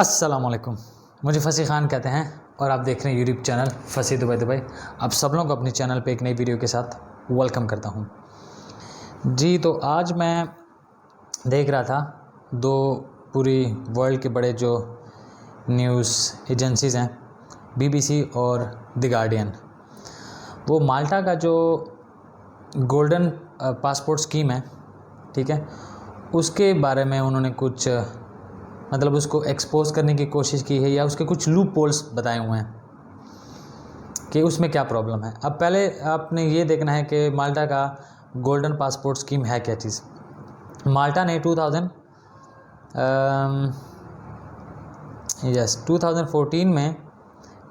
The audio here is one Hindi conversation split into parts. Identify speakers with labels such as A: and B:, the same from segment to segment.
A: अस्सलाम वालेकुम। मुझे फसी ख़ान कहते हैं और आप देख रहे हैं यूट्यूब चैनल फसी दुबई। आप सब लोगों को अपने चैनल पे एक नई वीडियो के साथ वेलकम करता हूं। जी, तो आज मैं देख रहा था दो पूरी वर्ल्ड के बड़े जो न्यूज़ एजेंसीज़ हैं, बीबीसी और द गार्डियन, वो माल्टा का जो गोल्डन पासपोर्ट स्कीम है, ठीक है, उसके बारे में उन्होंने कुछ मतलब उसको एक्सपोज करने की कोशिश की है या उसके कुछ लूप होल्स बताए हुए हैं कि उसमें क्या प्रॉब्लम है। अब पहले आपने ये देखना है कि माल्टा का गोल्डन पासपोर्ट स्कीम है क्या चीज़। माल्टा ने 2014 में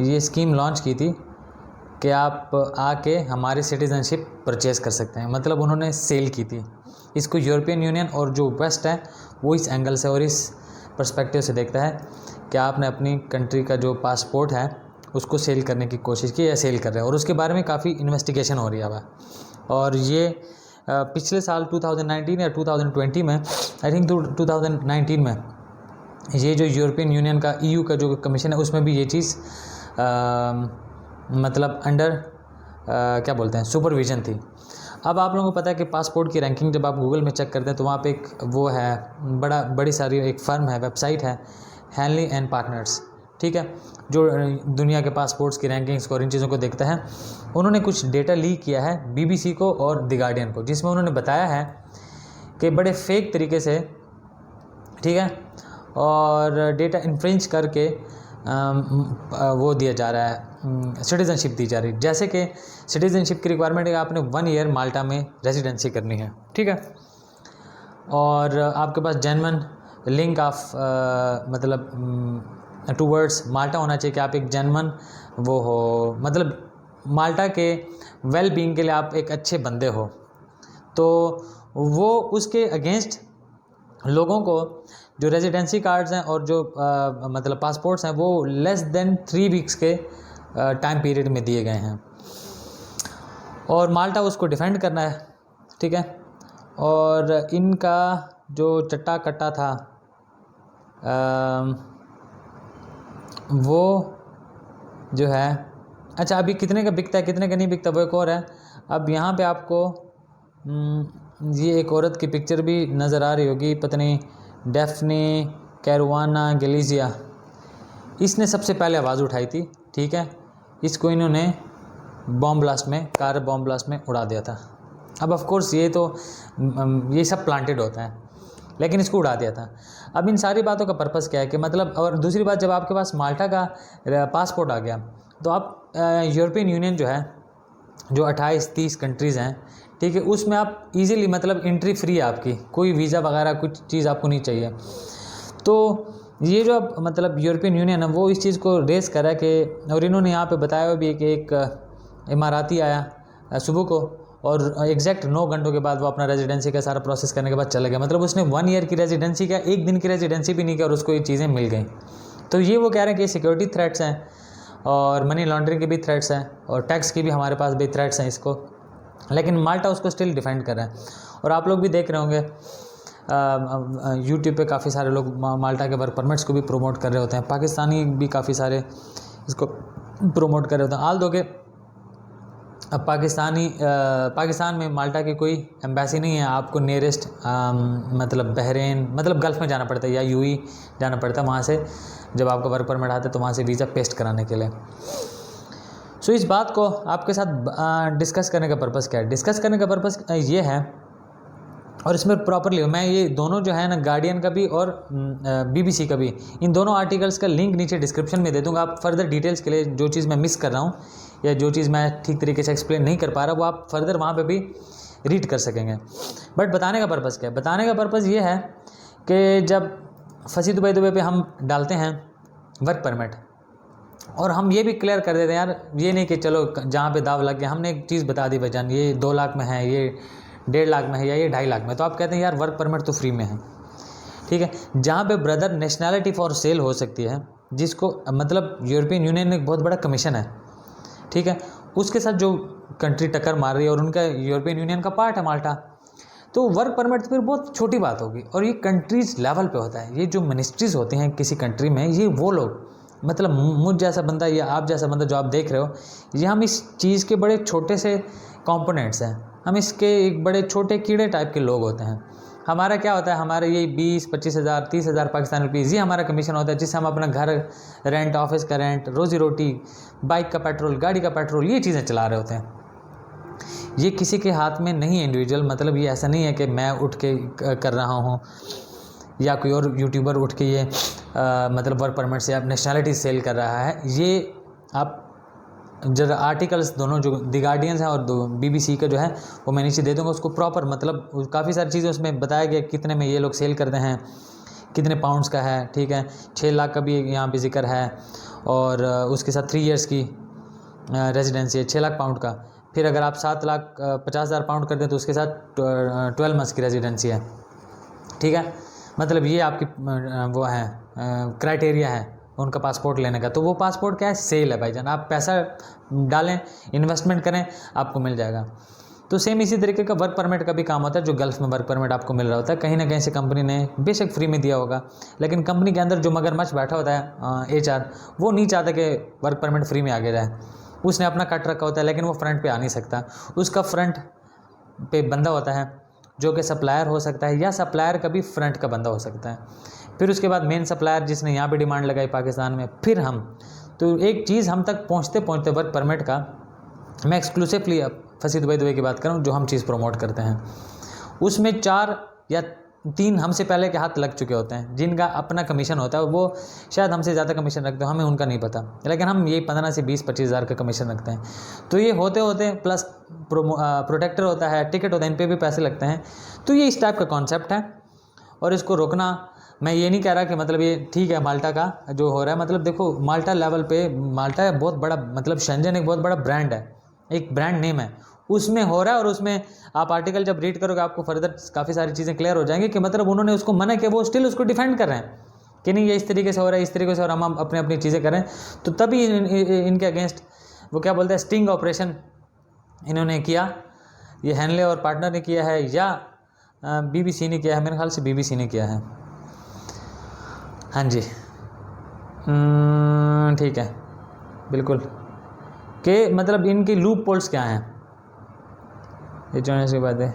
A: ये स्कीम लॉन्च की थी कि आप आके हमारी सिटीज़नशिप परचेज कर सकते हैं, मतलब उन्होंने सेल की थी इसको। यूरोपियन यूनियन और जो वेस्ट है वो इस एंगल से और इस पर्सपेक्टिव से देखता है कि आपने अपनी कंट्री का जो पासपोर्ट है उसको सेल करने की कोशिश की या सेल कर रहे हैं, और उसके बारे में काफ़ी इन्वेस्टिगेशन हो रही है। और ये पिछले साल 2019 या 2020 में, आई थिंक 2019 में, ये जो यूरोपियन यूनियन का EU का जो कमीशन है उसमें भी ये चीज़ मतलब अंडर क्या बोलते हैं सुपरविजन थी। अब आप लोगों को पता है कि पासपोर्ट की रैंकिंग जब आप गूगल में चेक करते हैं तो वहाँ पे एक वो है बड़ी सारी एक फ़र्म है, वेबसाइट है, हैनली एंड पार्टनर्स, ठीक है, जो दुनिया के पासपोर्ट्स की रैंकिंग्स को और इन चीज़ों को देखता है। उन्होंने कुछ डेटा लीक किया है BBC को और द गार्डियन को, जिसमें उन्होंने बताया है कि बड़े फेक तरीके से, ठीक है, और डेटा इन्फ्रिंज करके वो दिया जा रहा है, सिटीज़नशिप दी जा रही है। जैसे कि सिटीज़नशिप की रिक्वायरमेंट है आपने 1 ईयर माल्टा में रेजिडेंसी करनी है, ठीक है, और आपके पास जेन्युइन लिंक ऑफ मतलब टूवर्ड्स माल्टा होना चाहिए कि आप एक जेन्युइन वो हो, मतलब माल्टा के वेल बीइंग के लिए आप एक अच्छे बंदे हो। तो वो उसके अगेंस्ट लोगों को जो रेजिडेंसी कार्ड्स हैं और जो मतलब पासपोर्ट्स हैं वो लेस देन 3 वीक्स के टाइम पीरियड में दिए गए हैं, और माल्टा उसको डिफेंड करना है, ठीक है। और इनका जो चट्टा कट्टा था वो जो है, अच्छा अभी कितने का बिकता है कितने का नहीं बिकता वो एक और है। अब यहाँ पे आपको ये एक औरत की पिक्चर भी नज़र आ रही होगी, पत्नी डेफ्नी कैरुआना गैलिसिया, इसने सबसे पहले आवाज़ उठाई थी, ठीक है। इसको इन्होंने कार बॉम्ब ब्लास्ट में उड़ा दिया था। अब ऑफ कोर्स ये तो ये सब प्लांटेड होता है, लेकिन इसको उड़ा दिया था। अब इन सारी बातों का पर्पस क्या है कि मतलब, और दूसरी बात, जब आपके पास माल्टा का पासपोर्ट आ गया तो आप यूरोपियन यूनियन जो है, जो 28-30 कंट्रीज़ हैं, ठीक है, उसमें आप इजीली मतलब एंट्री फ्री है, आपकी कोई वीज़ा वगैरह कुछ चीज़ आपको नहीं चाहिए। तो ये जो अब मतलब यूरोपियन यूनियन है वो इस चीज़ को रेस करा कि, और इन्होंने यहाँ पे बताया भी कि एक इमाराती आया सुबह को और एग्जैक्ट 9 घंटों के बाद वो अपना रेजिडेंसी का सारा प्रोसेस करने के बाद चला गया। मतलब उसने 1 ईयर की रेजिडेंसी किया, 1 दिन की रेजिडेंसी भी नहीं किया, और उसको ये चीज़ें मिल गई। तो ये वो कह रहे हैं कि सिक्योरिटी थ्रेट्स हैं और मनी लॉन्ड्रिंग के भी थ्रेट्स हैं और टैक्स की भी हमारे पास भी थ्रेट्स हैं इसको, लेकिन माल्टा उसको स्टिल डिफेंड कर रहा है। और आप लोग भी देख रहे होंगे यूट्यूब पे काफ़ी सारे लोग माल्टा के वर्क परमिट्स को भी प्रोमोट कर रहे होते हैं, पाकिस्तानी भी काफ़ी सारे इसको प्रोमोट कर रहे होते हैं। आल दो के अब पाकिस्तान में माल्टा की कोई एम्बेसी नहीं है, आपको नियरेस्ट मतलब बहरीन, मतलब गल्फ़ में जाना पड़ता है या UAE जाना पड़ता है, वहाँ से जब आपका वर्क परमिट आता है तो वहाँ से वीज़ा पेस्ट कराने के लिए। सो इस बात को आपके साथ डिस्कस करने का पर्पस क्या है? डिस्कस करने का पर्पस ये है, और इसमें प्रॉपरली मैं ये दोनों जो है ना, गार्डियन का भी और BBC का भी, इन दोनों आर्टिकल्स का लिंक नीचे डिस्क्रिप्शन में दे दूंगा। आप फर्दर डिटेल्स के लिए जो चीज़ मैं मिस कर रहा हूँ या जो चीज़ मैं ठीक तरीके से एक्सप्लेन नहीं कर पा रहा वो आप फर्दर वहाँ पे भी रीड कर सकेंगे। बट बताने का पर्पस क्या है? बताने का पर्पस ये है कि जब फसी दुबई पे हम डालते हैं वर्क परमिट, और हम ये भी क्लियर कर देते हैं यार, ये नहीं कि चलो जहाँ पे दाव लग गया, हमने एक चीज़ बता दी भाईजान ये 2 लाख में है, ये 1.5 लाख में है, या ये 2.5 लाख में, तो आप कहते हैं यार वर्क परमिट तो फ्री में है, ठीक है। जहाँ पे ब्रदर नेशनैलिटी फॉर सेल हो सकती है, जिसको मतलब यूरोपियन यूनियन में एक बहुत बड़ा कमीशन है, ठीक है, उसके साथ जो कंट्री टक्कर मार रही है और उनका यूरोपियन यूनियन का पार्ट है माल्टा, तो वर्क परमिट फिर बहुत छोटी बात होगी। और ये कंट्रीज लेवल पे होता है, ये जो मिनिस्ट्रीज़ होती हैं किसी कंट्री में, ये वो लोग मतलब मुझ जैसा बंदा या आप जैसा बंदा जो आप देख रहे हो, ये हम इस चीज़ के बड़े छोटे से कंपोनेंट्स हैं, हम इसके एक बड़े छोटे कीड़े टाइप के लोग होते हैं। हमारा क्या होता है, हमारे ये 20-25 हज़ार 30 हज़ार पाकिस्तानी रुपीज़ ये हमारा कमीशन होता है, जिससे हम अपना घर रेंट, ऑफिस का रेंट, रोज़ी रोटी, बाइक का पेट्रोल, गाड़ी का पेट्रोल, ये चीज़ें चला रहे होते हैं। ये किसी के हाथ में नहीं है इंडिविजुअल, मतलब ये ऐसा नहीं है कि मैं उठ के कर रहा हूँ या कोई और यूट्यूबर उठ के ये मतलब वर्क परमिट से आप नेशनैलिटी सेल कर रहा है। ये आप जरा आर्टिकल्स दोनों जो द गार्डियंस हैं और BBC का जो है वो मैं नीचे दे दूँगा, उसको प्रॉपर मतलब काफ़ी सारी चीज़ें उसमें बताया गया कितने में ये लोग सेल करते हैं, कितने पाउंड्स का है, ठीक है। 6 लाख का भी यहाँ पे जिक्र है, और उसके साथ 3 इयर्स की रेजिडेंसी है, 6 लाख पाउंड का। फिर अगर आप 7,50,000 पाउंड कर दें तो उसके साथ 12 मंथ्स की रेजिडेंसी है, ठीक है। मतलब ये आपकी वो है क्राइटेरिया है उनका पासपोर्ट लेने का। तो वो पासपोर्ट क्या है, सेल है भाईजान, आप पैसा डालें, इन्वेस्टमेंट करें, आपको मिल जाएगा। तो सेम इसी तरीके का वर्क परमिट का भी काम होता है। जो गल्फ़ में वर्क परमिट आपको मिल रहा होता है, कहीं ना कहीं से कंपनी ने बेशक फ्री में दिया होगा, लेकिन कंपनी के अंदर जो मगरमच्छ बैठा होता है HR, वो नहीं चाहता कि वर्क परमिट फ्री में आगे जाए। उसने अपना कट रखा होता है, लेकिन वो फ्रंट पे आ नहीं सकता। उसका फ्रंट पे बंदा होता है जो कि सप्लायर हो सकता है, या सप्लायर का भी फ्रंट का बंदा हो सकता है। फिर उसके बाद मेन सप्लायर जिसने यहाँ पे डिमांड लगाई पाकिस्तान में, फिर हम। तो एक चीज़ हम तक पहुँचते पहुँचते वर्क परमिट का, मैं एक्सक्लूसिवली फसी दुबई की बात करूँ, जो हम चीज़ प्रमोट करते हैं, उसमें 4 या 3 हमसे पहले के हाथ लग चुके होते हैं, जिनका अपना कमीशन होता है। वो शायद हमसे ज़्यादा कमीशन रखते हो, हमें उनका नहीं पता, लेकिन हम ये 15 से 20-25 हज़ार का कमीशन रखते हैं। तो ये होते होते प्लस प्रोटेक्टर होता है, टिकट होता है, इन पर भी पैसे लगते हैं। तो ये इस टाइप का कॉन्सेप्ट है, और इसको रोकना, मैं ये नहीं कह रहा कि मतलब ये ठीक है माल्टा का जो हो रहा है। मतलब देखो माल्टा लेवल पे, माल्टा बहुत बड़ा, मतलब शेंजन एक बहुत बड़ा ब्रांड है, एक ब्रांड नेम है, उसमें हो रहा है। और उसमें आप आर्टिकल जब रीड करोगे आपको फर्दर काफ़ी सारी चीज़ें क्लियर हो जाएंगी कि मतलब उन्होंने उसको मना किया, वो स्टिल उसको डिफेंड कर रहे हैं कि नहीं ये इस तरीके से हो रहा है, इस तरीके से, और हम अपने अपनी चीज़ें करें। तो तभी इनके अगेंस्ट वो क्या बोलते हैं, स्टिंग ऑपरेशन इन्होंने किया। ये हैनले और पार्टनर ने किया है, या BBC ने किया है, मेरे ख्याल से BBC ने किया है। हाँ जी, ठीक है, बिल्कुल। कि मतलब इनकी लूप होल्स क्या हैं, ये जो है बात है।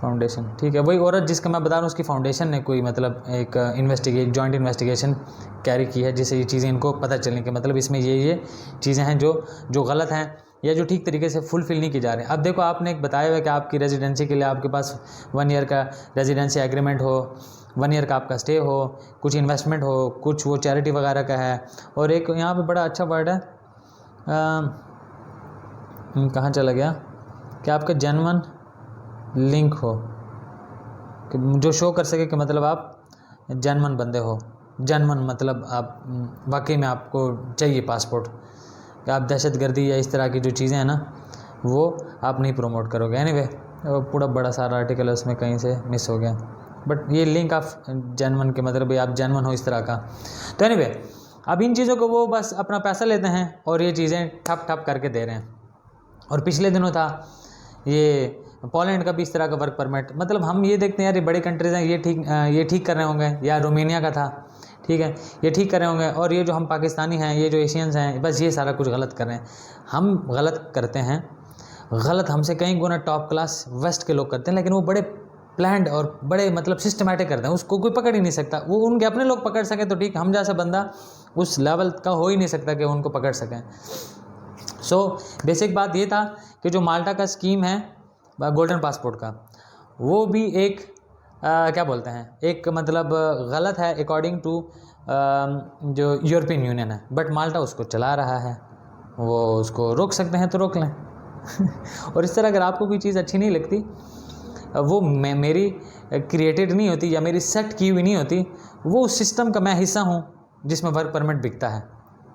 A: फाउंडेशन, ठीक है, वही औरत जिसका मैं बता रहा हूँ, उसकी फाउंडेशन ने कोई मतलब एक जॉइंट इन्वेस्टिगेशन कैरी की है, जिससे ये चीज़ें इनको पता चलने के मतलब इसमें ये चीज़ें हैं जो गलत हैं, या जो ठीक तरीके से फुलफिल नहीं की जा रही हैं। अब देखो, आपने एक बताया हुआ कि आपकी रेजिडेंसी के लिए आपके पास 1 ईयर का रेजिडेंसी एग्रीमेंट हो, 1 ईयर का आपका स्टे हो, कुछ इन्वेस्टमेंट हो, कुछ वो चैरिटी वगैरह का है, और एक यहाँ पे बड़ा अच्छा वर्ड है, कहाँ चला गया, कि आपका जेन्युइन लिंक हो, कि जो शो कर सके कि मतलब आप जेन्युइन बंदे हो। जेन्युइन मतलब आप वाकई में आपको चाहिए पासपोर्ट, कि आप दहशतगर्दी या इस तरह की जो चीज़ें हैं ना, वो आप नहीं प्रमोट करोगे। एनीवे, पूरा बड़ा सारा आर्टिकल है, उसमें कहीं से मिस हो गया, बट ये लिंक आप जेन्युइन के मतलब आप जेन्युइन हो इस तरह का। तो एनीवे, अब इन चीज़ों को वो बस अपना पैसा लेते हैं और ये चीज़ें ठप करके दे रहे हैं। और पिछले दिनों था ये पोलैंड का भी इस तरह का वर्क परमिट, मतलब हम ये देखते हैं यार ये बड़ी कंट्रीज़ हैं, ये ठीक कर रहे होंगे, या रोमानिया का था, ठीक है, ये ठीक कर रहे होंगे, और ये जो हम पाकिस्तानी हैं, ये जो एशियंस हैं, बस ये सारा कुछ गलत कर रहे हैं। हम गलत करते हैं, गलत हमसे कई गुना टॉप क्लास वेस्ट के लोग करते हैं, लेकिन वो बड़े प्लान्ड और बड़े मतलब सिस्टमेटिक करते हैं, उसको कोई पकड़ ही नहीं सकता। वो उनके अपने लोग पकड़ सकें तो ठीक, हम जैसा बंदा उस लेवल का हो ही नहीं सकता कि उनको पकड़ सकें। सो बेसिक बात ये था कि जो माल्टा का स्कीम है गोल्डन पासपोर्ट का, वो भी एक क्या बोलते हैं, एक मतलब गलत है अकॉर्डिंग टू जो यूरोपियन यूनियन है, बट माल्टा उसको चला रहा है, वो उसको रोक सकते हैं तो रोक लें। और इस तरह अगर आपको कोई चीज़ अच्छी नहीं लगती, वो मेरी क्रिएटेड नहीं होती या मेरी सेट की हुई नहीं होती, वो उस सिस्टम का मैं हिस्सा हूँ जिसमें वर्क परमिट बिकता है,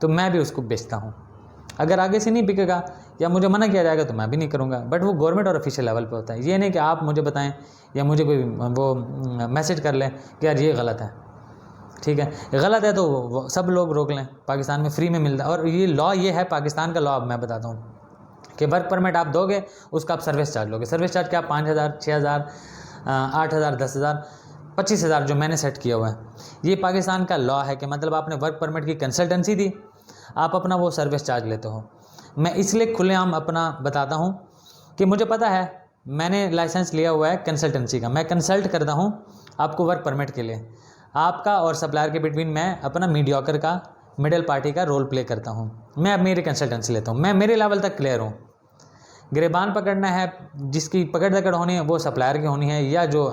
A: तो मैं भी उसको बेचता हूँ। अगर आगे से नहीं बिकेगा या मुझे मना किया जाएगा तो मैं भी नहीं करूँगा, बट वो गवर्नमेंट और ऑफिशियल लेवल पे होता है। ये नहीं कि आप मुझे बताएं या मुझे कोई वो मैसेज कर लें कि यार ये गलत है, ठीक है, गलत है तो सब लोग रोक लें। पाकिस्तान में फ्री में मिलता है, और ये लॉ ये है पाकिस्तान का लॉ। अब मैं बताता हूँ कि वर्क परमिट आप दोगे, उसका आप सर्विस चार्ज लोगे। सर्विस चार्ज क्या, 5,000, 6,000, 8,000, 10,000, 25,000 जो मैंने सेट किया हुआ है। ये पाकिस्तान का लॉ है कि मतलब आपने वर्क परमिट की कंसल्टेंसी दी, आप अपना वो सर्विस चार्ज लेते हो। मैं इसलिए खुलेआम अपना बताता हूँ कि मुझे पता है, मैंने लाइसेंस लिया हुआ है कंसल्टेंसी का, मैं कंसल्ट करता हूँ आपको वर्क परमिट के लिए। आपका और सप्लायर के बिटवीन मैं अपना मीडियोकर का, मिडिल पार्टी का रोल प्ले करता हूँ। मैं अब मेरी कंसल्टेंसी लेता हूँ, मैं मेरे लेवल तक क्लियर हूँ। गिरेबान पकड़ना है, जिसकी पकड़ दकड़ होनी है वो सप्लायर की होनी है, या जो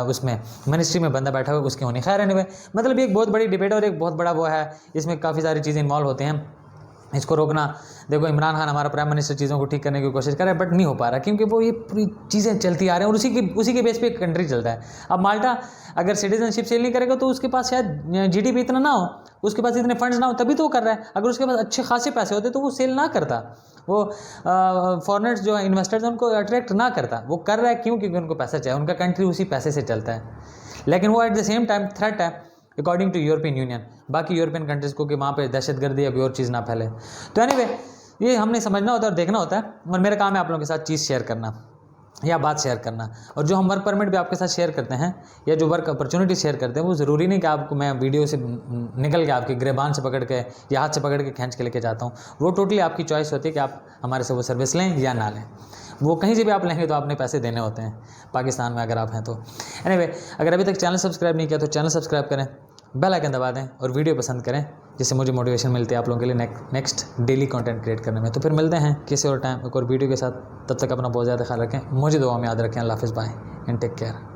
A: उसमें मिनिस्ट्री में बंदा बैठा हुआ है उसकी होनी। खैर एनीवे, मतलब ये एक बहुत बड़ी डिबेट और एक बहुत बड़ा वो है, इसमें काफ़ी सारी चीज़ें इन्वॉल्व होते हैं। इसको रोकना, देखो इमरान खान हमारा प्राइम मिनिस्टर चीज़ों को ठीक करने की कोशिश कर रहा है, बट नहीं हो पा रहा, क्योंकि वो ये पूरी चीज़ें चलती आ रही हैं और उसी के बेस पे कंट्री चलता है। अब माल्टा अगर सिटीजनशिप सेल नहीं करेगा तो उसके पास शायद जीडीपी इतना ना हो, उसके पास इतने फंड्स ना हो, तभी तो वो कर रहा है। अगर उसके पास अच्छे खासे पैसे होते तो वो सेल ना करता, वो फॉरेनर्स जो है इन्वेस्टर्स उनको अट्रैक्ट ना करता। वो कर रहा है क्यों? क्योंकि उनको पैसा चाहिए, उनका कंट्री उसी पैसे से चलता है। लेकिन वो at the same time threat है अकॉर्डिंग टू यूरोपियन यूनियन, बाकी यूरोपियन कंट्रीज़ को, कि वहाँ पे दहशतगर्दी या कोई और चीज़ ना फैले। तो एनीवे, ये हमने समझना होता है और देखना होता है, और मेरा काम है आप लोगों के साथ चीज़ शेयर करना या बात शेयर करना। और जो हम वर्क परमिट भी आपके साथ शेयर करते हैं या जो वर्क अपॉर्चुनिटी शेयर करते हैं, वो ज़रूरी नहीं कि आपको मैं वीडियो से निकल के आपकी गिरबान से पकड़ के या हाथ से पकड़ के खींच के लेके जाता हूँ। वो टोटली आपकी चॉइस होती है कि आप हमारे से वो सर्विस लें या ना लें। वो कहीं से भी आप लेंगे तो आपने पैसे देने होते हैं, पाकिस्तान में अगर आप हैं तो। एनीवे, अगर अभी तक चैनल सब्सक्राइब नहीं किया तो चैनल सब्सक्राइब करें, बेल आइकन दबा दें और वीडियो पसंद करें, जिससे मुझे मोटिवेशन मिलती है आप लोगों के लिए नेक्स्ट डेली कंटेंट क्रिएट करने में। तो फिर मिलते हैं किसी और टाइम एक और वीडियो के साथ। तब तक अपना बहुत ज़्यादा ख्याल रखें, मुझे दुआ में याद रखें। अल्लाह हाफ़िज़, बाय एंड टेक केयर।